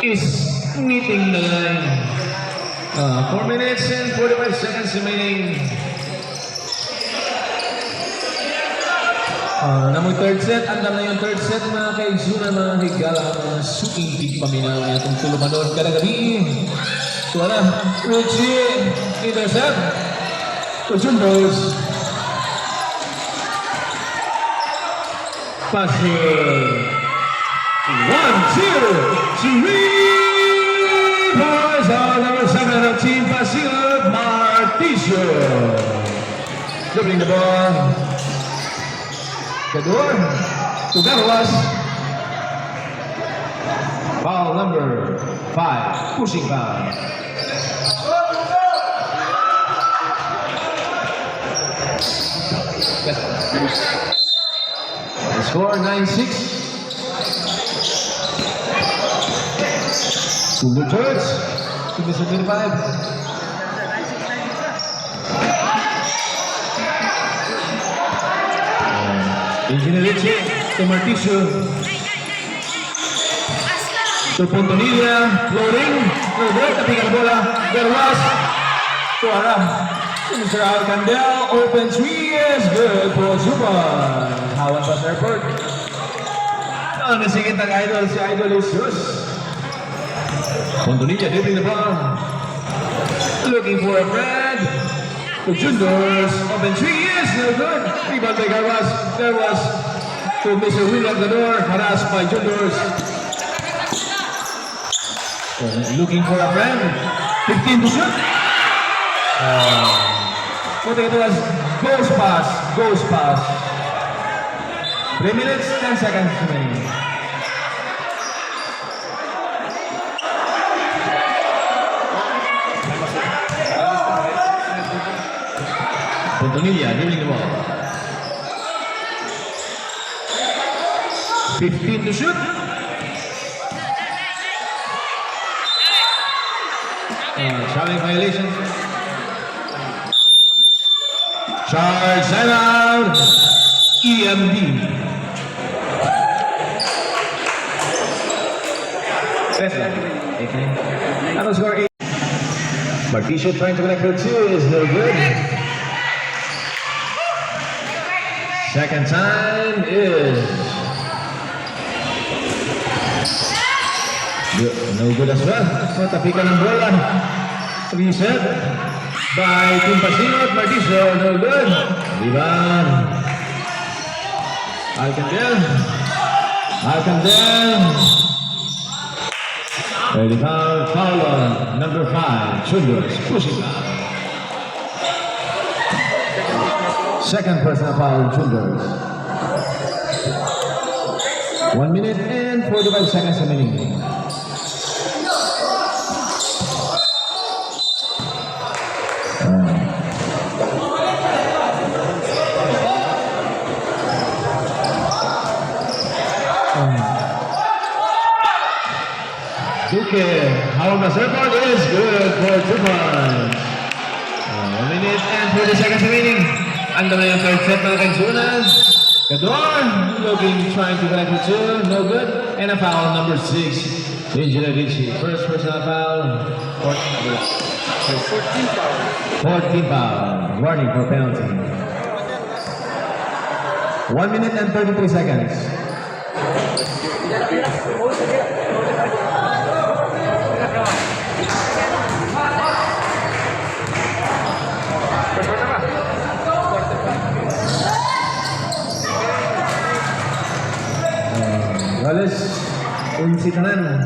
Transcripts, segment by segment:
is meeting the line. 4 minutes and 45 seconds remaining. Namoy third set, andam na yung third set mga kaigsunan, mga higala, mga suking tigpaminaw niya itong tulumanon kadagabi. So ala, Richie, intercept. Jumbos. Passing. 1, 2, 3. Boys on number 7 of Team Pasig, Marticio. Dribbling the ball. Kedua, Tugarwas. Foul number 5, pushing foul. The score 9-6. Two thirds to Mr. 25. Ingeniería to Marticio. To Pontonilla, floating. Tapikan la bola. Garwas. To Aram. Mr. Alcandel, open three is good for Zuban. Hawan Bus Airport. Nasigit ang idol, si Idol Jesus. Pontonilla dribbling the ball. Looking for a friend. To Jundors, open three is no good. Rebound by Garwas. Garwas to Mr. William Gador, harassed by Jundors. Looking for a friend. 15 to shoot. What it was, ghost pass. 3 minutes, 10 seconds remaining. Pontonilla dribbling the ball. 15 to shoot. Traveling violation. Charge and out. EMD. That'll score 8. Marticio trying to connect for 2 is no good. Second time is no good as well. So tapikan ng bola. Reset by Team Pasig, Marticio, no good. Rebound. Alcandel. Early foul on number 5, Chunders, pushing out. Second personal foul, Chunders. 1 minute and 45 seconds remaining. Duque, Hawan Bus Airport is good for 2 points. 1 minute and 40 seconds remaining. Ando na yung third set mga kaigsunan. Gador, trying to connect with 2, no good. And a foul number 6, Angela Ricci. First personal foul. 14 foul. Warning for penalty. 1 minute and 33 seconds. Wallace, unsi kanan.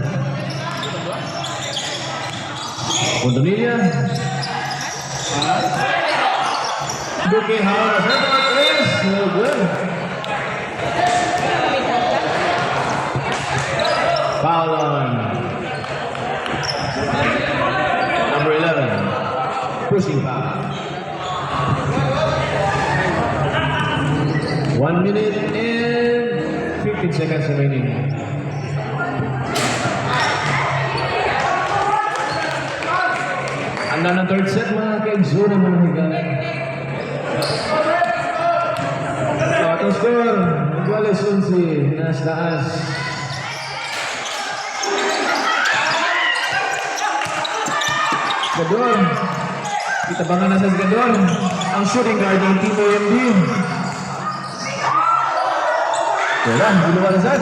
Pontonilla. Duque, Hawan Bus Airport is no good. Foul on number 11. Pushing foul. 1 minute and 15 seconds remaining. Anda ng third set mga kaigsunan mga higalan. So atong score, Wallace unsi, nas taas. Gador. Itabangan na sa Gador. Ang shooting guard ng Team OMD. Wala, binuwalasan.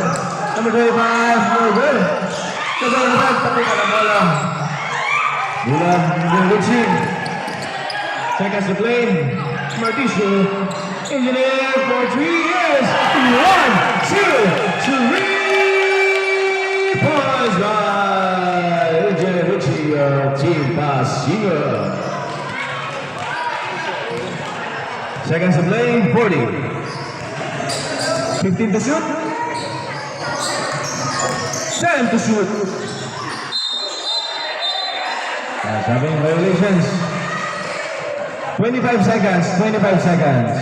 Number 25, no good. Gador naman, tapos ka na bola. Mula, Richie. Seconds to play. Marticio. Engineer for 3 years. 1, 2, 3 points by Engineer Richie, Team Pasino. Seconds to play, 40. 15 to shoot. 10 to shoot. Having violations. 25 seconds, 25 seconds.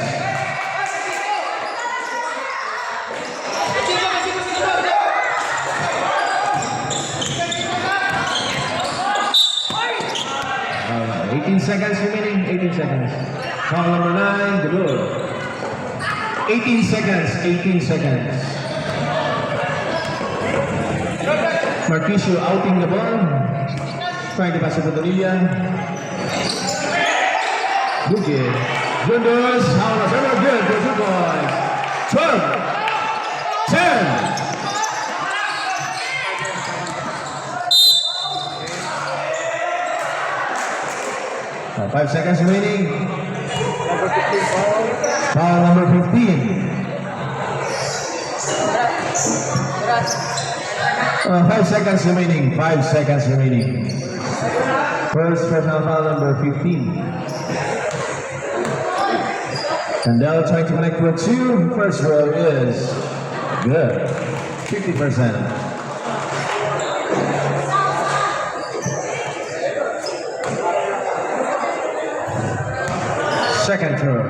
Uh, 18 seconds remaining, 18 seconds. Foul number 9, the goal. 18 seconds, 18 seconds. Marquisio outing the ball. Trying to pass it to Bonilla. Good kid. Junders, how was ever good for 2 points. 12, 10. 5 seconds remaining. Foul number 15. 5 seconds remaining. 5 seconds remaining. First personal foul number 15. Candel trying to connect for 2. First row is good. 50%. Second throw.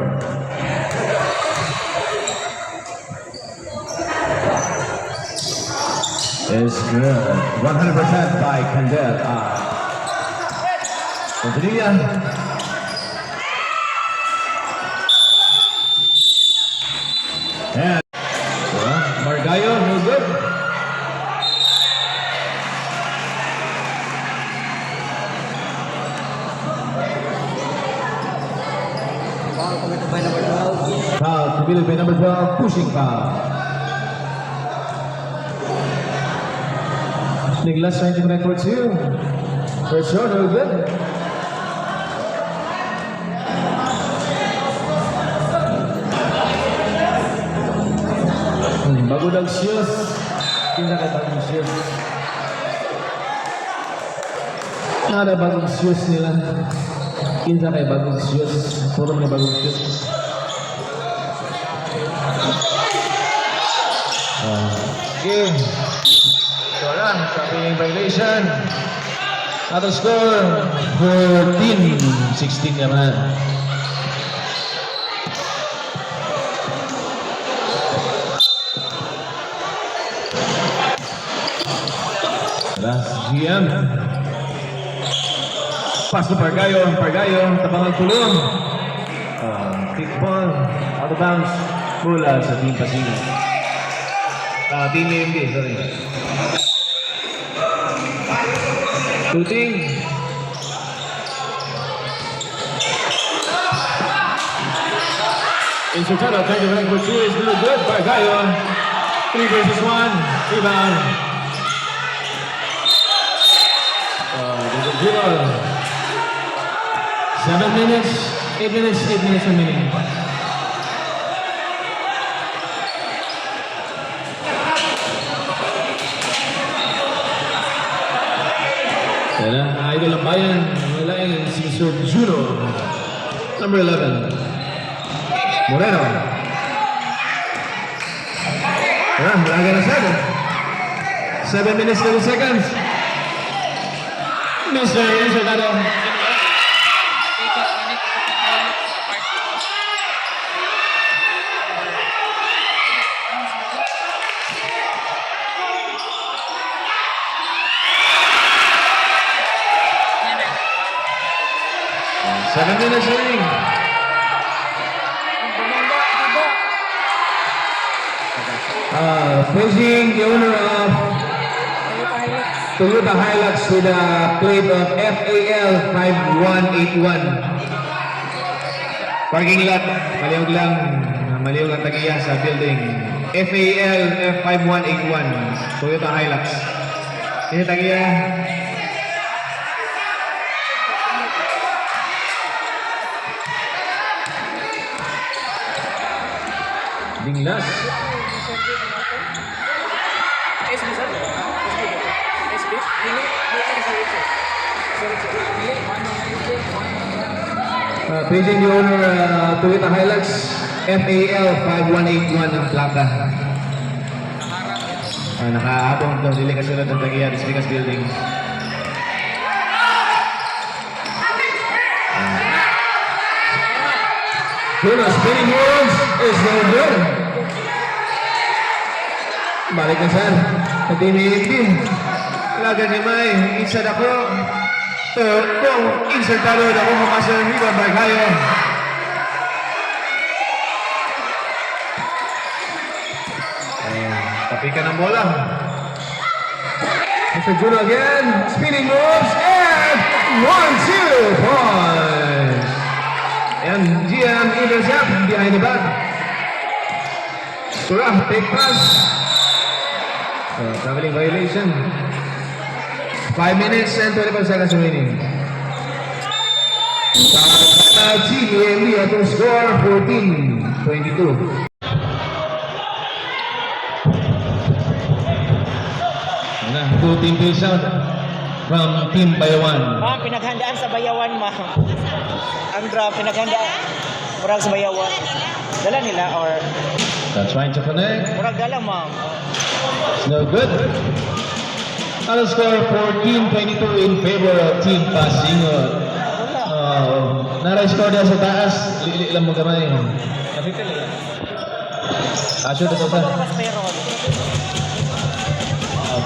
Is good. 100% by Candel. Continue. And Margallo, no good. Foul committed by number 12, pushing foul. Nicholas trying to connect for 2. First shot, no good. Bago daw shoes. Tingnan ka bagong shoes. Nada bagong shoes nila. Tingnan kay bagong shoes. Puro mga bagong shoes. Okay. So lang, sabi violation. Ato score, 14-16 naman. Last GM. Pass to Pargayo. Pargayo, tabangang tulong. Kick ball, out of bounds. Mula sa Team Pasino. Team AMD, sorry. Shooting. Insultado, trying to rank for 2 is really good. Pargayo. 3 versus 1. Rebound. Dribble. 7 minutes, 8 minutes, 8 minutes remaining. Yan ang idol ng bayan. Wala yung si Sir Juno. Number 11. Moreno. Wala ka na 7. 7 minutes, 30 seconds. Mr. Insultado. Seven minutes remaining. Facing the owner of Toyota Hilux with a plate of FAL 5181. Parking lot, maliw lang tagiya sa building. FAL 5181, Toyota Hilux. Ini tagiya. Dinglas. Present the owner, Toyota Hilux, FAL 5181 ang plaka. Nakaabong daw dili kasunod ng tagiya sa Vegas building. Jonas spinning moves is no good. Balik na sir. Sa team din. Lagan ni May, inside ako. Kung insertado na ako mamasa ng rebound by Kayo. Tapikan ng bola. Mr. Juno again. Spinning moves and 1-2 points. And GM intercept behind the back. Surah, take pass. Traveling violation. 5 minutes and 25 seconds remaining. Team AMD at the score 14-22. Two team face out from Team Bayawan. Ma'am, pinaghandaan sa Bayawan, ma'am. Andra, pinaghandaan. Murag sa Bayawan. Dala nila or... That's trying to connect. Murag dala, ma'am. It's no good. Final score 14-22 in favor of Team Pasingot. Nara-score na sa taas. Lili lang mo kamay. Asyo na sa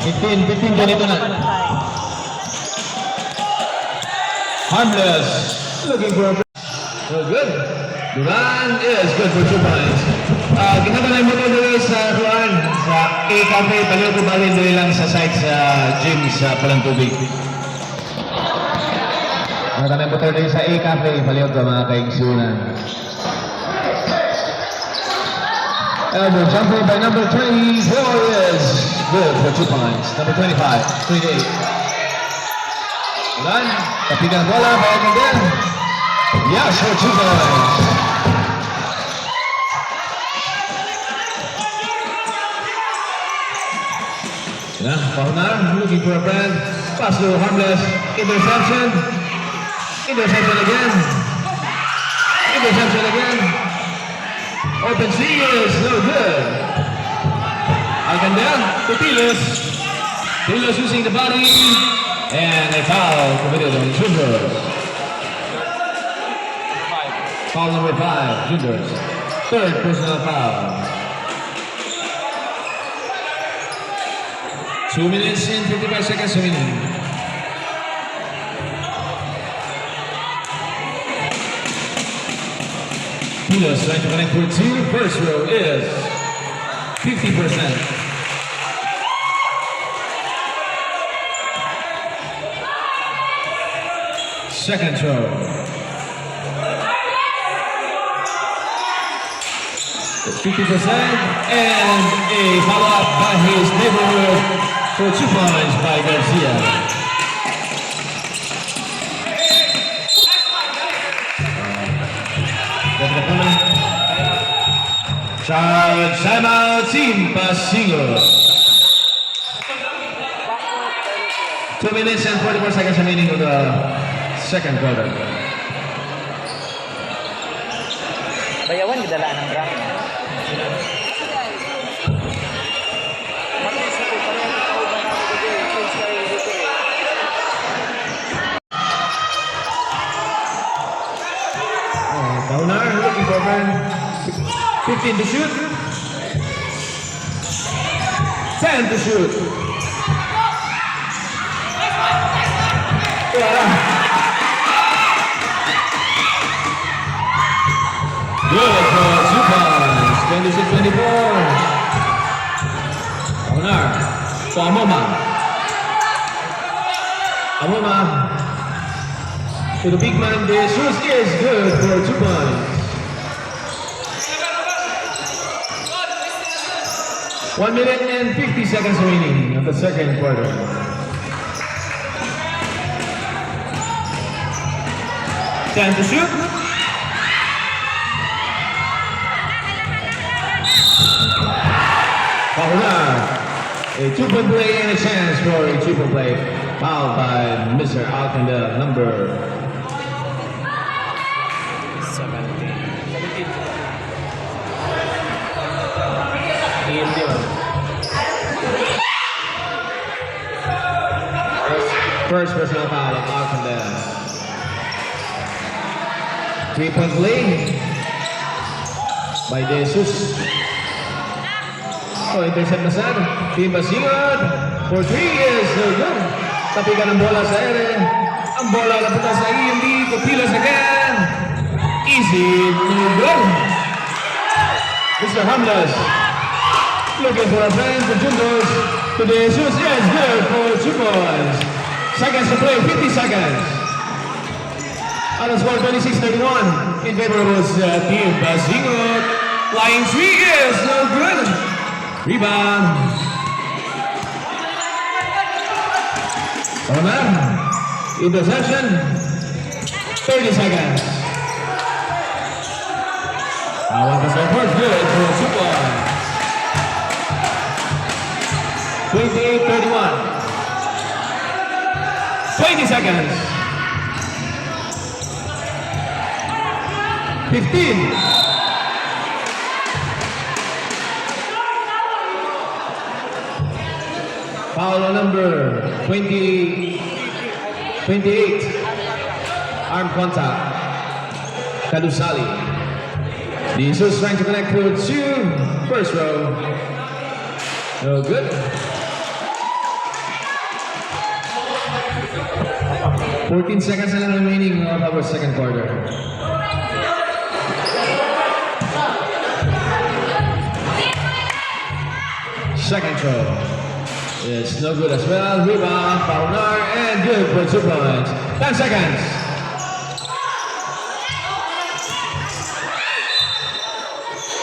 15 ganito na. Harmless. Looking for a... Oh, good. Duran is good for 2 points. Ginagalay mo ito doon sa Juan, sa A-Cafe. Paliw ko ba rin doon lang sa site sa gym sa Palantubig. Ginagalay mo ito doon sa A-Cafe. Paliw ko mga kaigsunan. Elbow jumper by number 24 is good for 2 points. Number 25, 28. Ulan, tapigan bola, bayan din. Yes, for 2 points. Yeah, Pahunar looking for a friend. Pass to Harmless. Interception. Interception again. Interception again. Open C is no good. Aganda to Tilos. Tilos using the body. And a foul committed on Juniors. Foul number 5, Juniors. Third personal foul. 2 minutes and 55 seconds remaining. Tilos trying to connect for 2. First row is 50%. Second throw. 50% and a follow-up by his neighborhood for 2 points by Garcia. Timeout, Team Pasingot. 2 minutes and 44 seconds remaining of the second quarter. Bayawan, gidalaan ng drama. Paunar looking for 15 to shoot. 10 to shoot. Good for 2 points. 26-24. Paunar. Pamoma. Amuma. To the big man, the shoes is good for 2 points. 1 minute and 50 seconds remaining of the second quarter. Time to shoot. Pahunar. A 2-point play and a chance for a 3-point play. Fouled by Mr. Alcandel, number 17. First personal foul of Alcandel. 3-point play by Jesus. Oh, intercept na sad. Team Basigod for 3 is no good. Tapikan ang bola sa ere. Ang bola napunta sa EMD. Pupilas again. Easy to go. Mr. Hamlas looking for a friend. The Juntos to the Jesus is good for 2 points. Seconds to play, 50 seconds. On the score, 26-31 in favor of Team Basigod. Flying 3 is no good. Rebound. Oman. Interception. 30 seconds. One for support. Good for 2 points. 28-31. 20 seconds. 15. Foul on number 28. Arm contact. Kadusali. Jesus trying to connect with 2. First row. No good. 14 seconds na remaining of our second quarter. Second throw. It's no good as well. Rebound, Paunar, and good for 2 points. 10 seconds.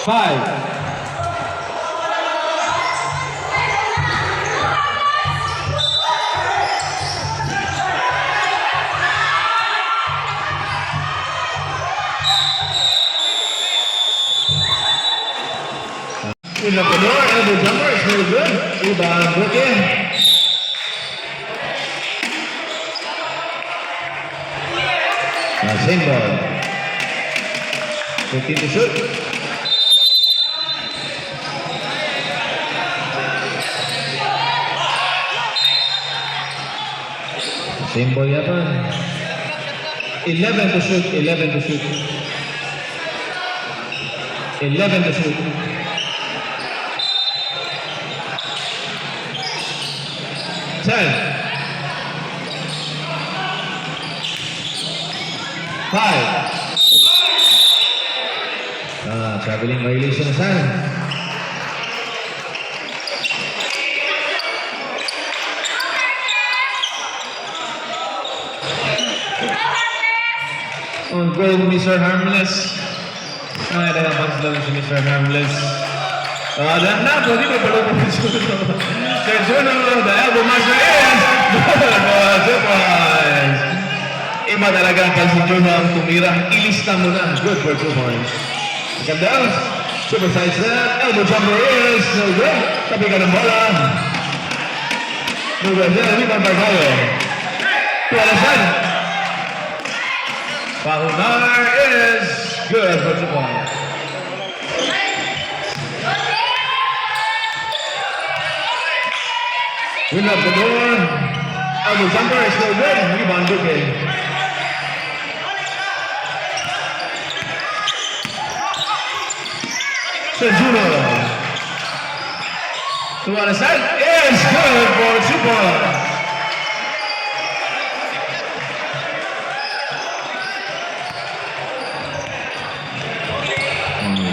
Five. In the door, and the jumper is really good. Rebound, Brooklyn. Same ball. 15 to shoot. Same ball yata. 11 to shoot. 11 to shoot. 11 to shoot. 10. 5. Traveling violation na sana. On goal, Mr. Harmless. Ay, nalabas lang si Mr. Harmless. Dahil na po, di ba pala po si Sir Juno, the elbow master is good for 2 points. Iba talaga ang si Juno ang tumira. Ilista mo na. Good for 2 points. Ganda. Super side step. Elbow jumper is no good. Tabi ka ng bola. No good. Rebound by Gayo. Tuwalasan. Pahunar is good for 2 points. Win up the door. Elbow jumper is no good. Rebound Duque. Sejuno. To one side is good for 2 points.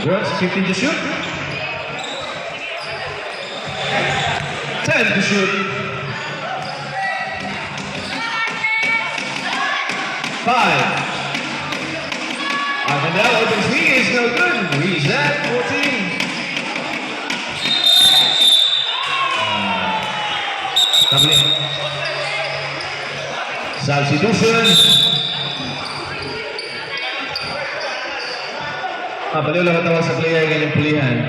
Girls, 15 to shoot. 10 to shoot. Arcandel opens three is no good. Reset 14. Tabling. Substitution. Baliw lang tawag sa player ngayong pulihan.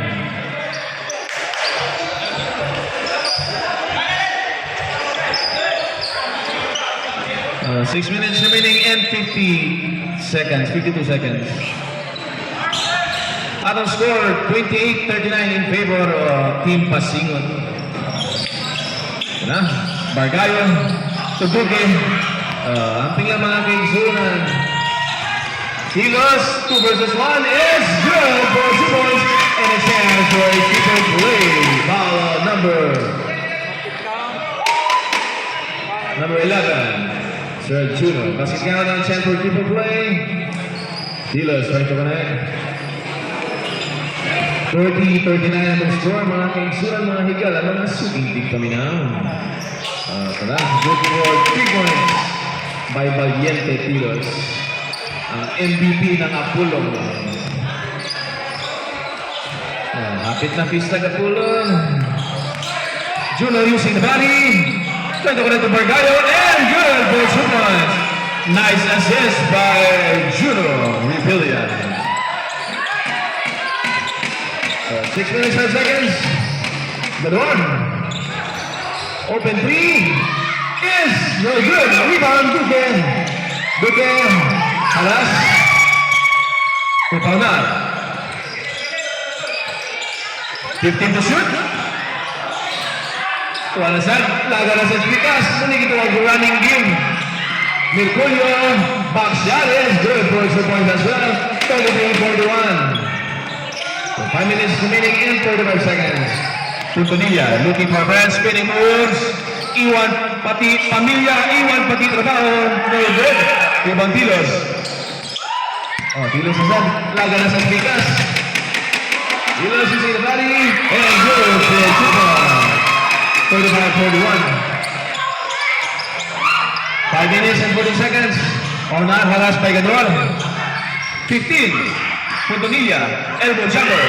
6 minutes remaining and 52 seconds. Atong score, 28-39 in favor of Team Pasingon. Na, Bargayo, Tubuke, ang tingnan mga kaigsunan. Kilos, 2 versus 1 is good for 2 points and a chance for a triple play. Foul number 11. Sir Juno, basket count on chance for triple play. Kilos, trying to connect. 30-39 ang score, mga kaigsunan, mga higal, ang mga sugintig kami na. Tara, good for 3 points by Valiente Kilos. Ang MVP ng Apulong. Hapit na pista ng Apulong. Juno using the body. Trying to connect to Bargayo and good for 2 points. Nice assist by Juno Repilia. 6 minutes 5 seconds. Good one. Open three is no good. Rebound Duque. Duque. Alas. Pupaunar. 15 to shoot. Tuwalasan. Laga na sa Pikas. Muli ito ang running game. Merculio. Box shot is good for 2 points as well. 33-41. 5 minutes remaining in 35 seconds. Puntonilla looking for friends. Spinning moves. Iwan pati pamilya. Iwan pati trabaho. No good. Ibang Tilos. Tilos sa laga na sa Pikas. Tilos is in the body. And good for 2 points. 35-41. 5 minutes and 40 seconds. Onar halas Paigador. 15. Puntonilla. Elbow jumper.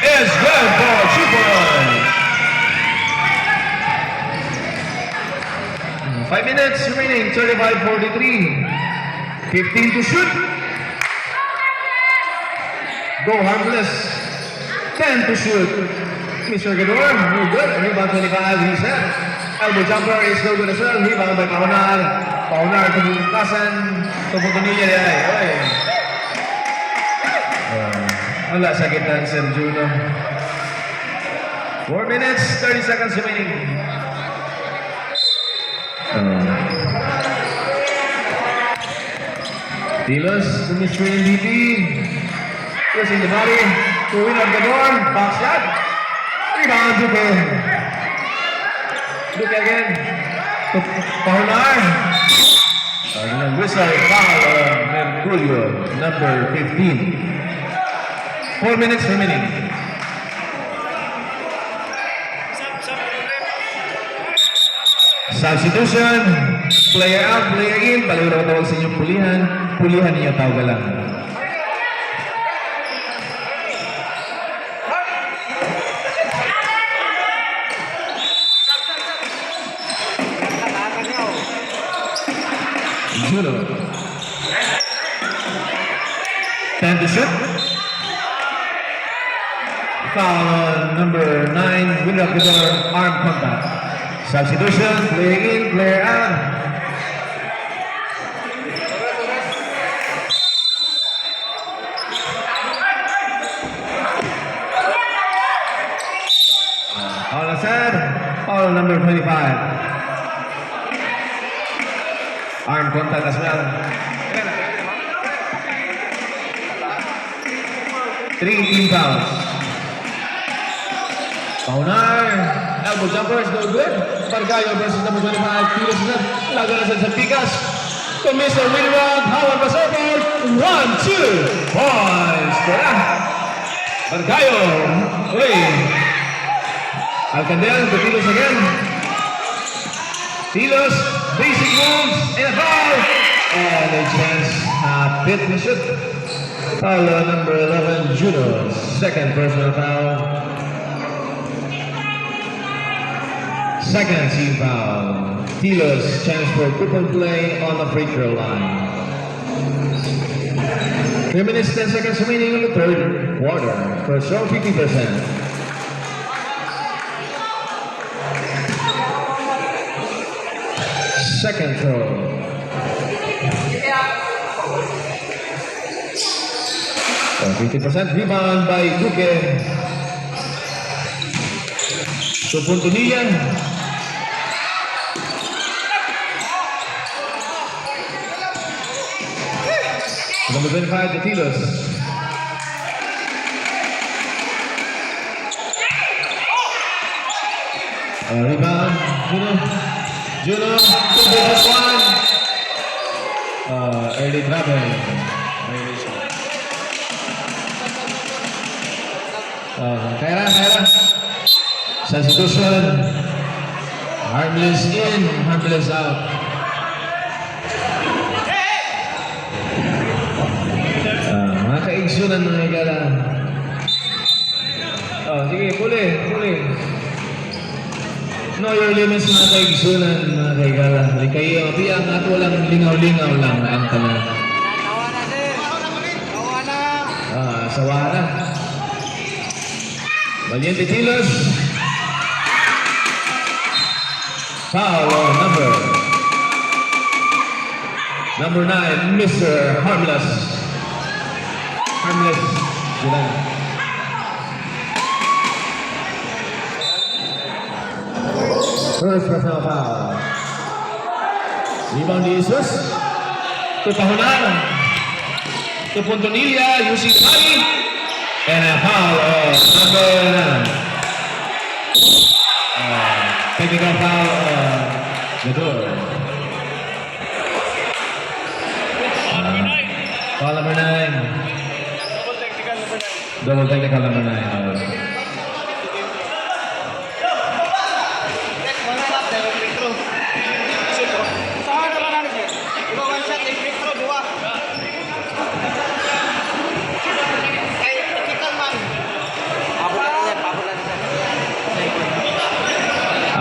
Is good for 2 points. 5 minutes remaining. 35-43. 15 to shoot. Go harmless. 10 to shoot. Mr. Gador, no good. Rebound 25, he said. Elbow jumper is no good as well. Rebound by Paunar. Paunar to Kasan. To Puntonilla ay. Wala sa kita Sir Juno. 4 minutes, 30 seconds remaining. Tilos to Mr. MVP. Pushing the body. To winner of the door. Box shot. Rebound Duque. Duque again. To Paunar. Whistle foul on Merculio, number 15. 4 minutes remaining. Substitution. Player out, player in. Baliw na tawag sa inyong pulihan. Pulihan niyo tawag lang. Juno. 10 to shoot. Foul on number 9, winner of the door, arm contact. Substitution, player in, player out. Foul aside, foul number 25. Arm contact as well. 3 team fouls. Paunar, elbow jumper is no good. Bargayo versus number 25. Kilos na, laga na sa Pikas. To Mr. Winrock, Howard Basopol. 1-2 points. Tara. Bargayo. Uy. Alcandel to Tilos again. Tilos, basic moves, and a foul. And a chance pit to shoot. Foul on number 11, Juno. Second personal foul. Second team foul. Tilos chance for triple play on the free throw line. 3 minutes 10 seconds remaining in the third quarter. First throw 50%. Second throw. 50% rebound by Duque. To Puntonilla. Number 25, the Tilos. Rebound, Juno, this one. Early travel. Kaya. Substitution. Harmless in, harmless out. Mga kaigsunan mga higala. Sige, puli. Know your limits mga kaigsunan mga kaigala. Hindi kayo mapiyang at walang lingaw-lingaw lang na ang tanan. Sawana. Valiente Tilos. Foul on number 9, Mr. Harmless. Julan. First personal foul. Rebound ni Jesus. Tupahunan. To Puntonilla, using body. And a foul on number 9. Technical foul on the door. Foul number 9. Double technical number 9.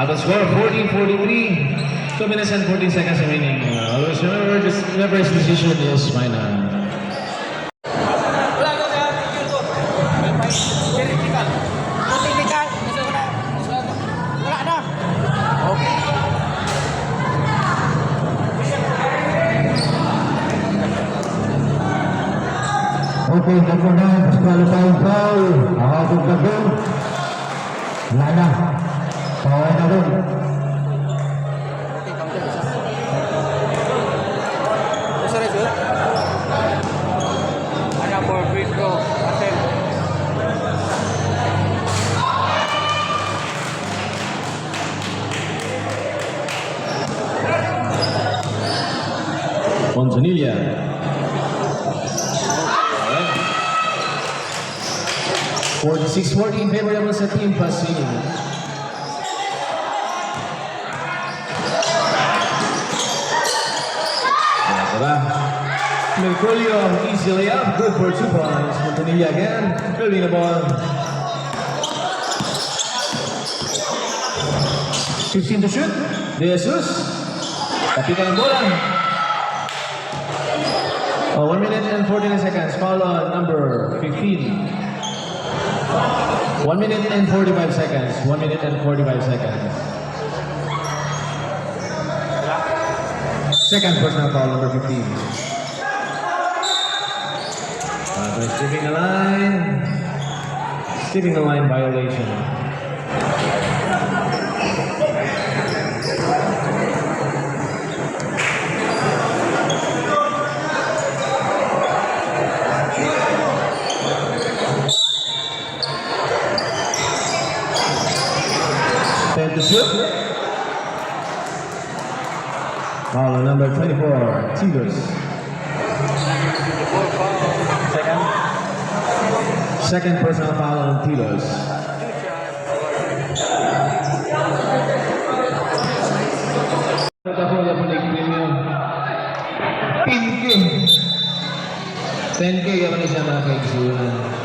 The score 14-43. 2 minutes and 14 seconds remaining. Always remember, this decision is final. Okay, number 9, disqualifying foul. Nakakot na doon. Wala na. Pawai na doon. Ada for free throw. Ponzanilla. 46-14 favorable sa team Pasig. Merculio easily up, good for 2 points. Montanilla again, building the ball. 15 to shoot. De Jesus. Kapitan ng bola. 1 minute and 49 seconds. Foul on number 15. 1 minute and 45 seconds. 1 minute and 45 seconds. Second personal foul, number 15. Skipping the line violation. Time to shoot. Foul number 24, Tigers. Second personal foul on Tilos. 10K. 10K ako na siya mga kaigsunan.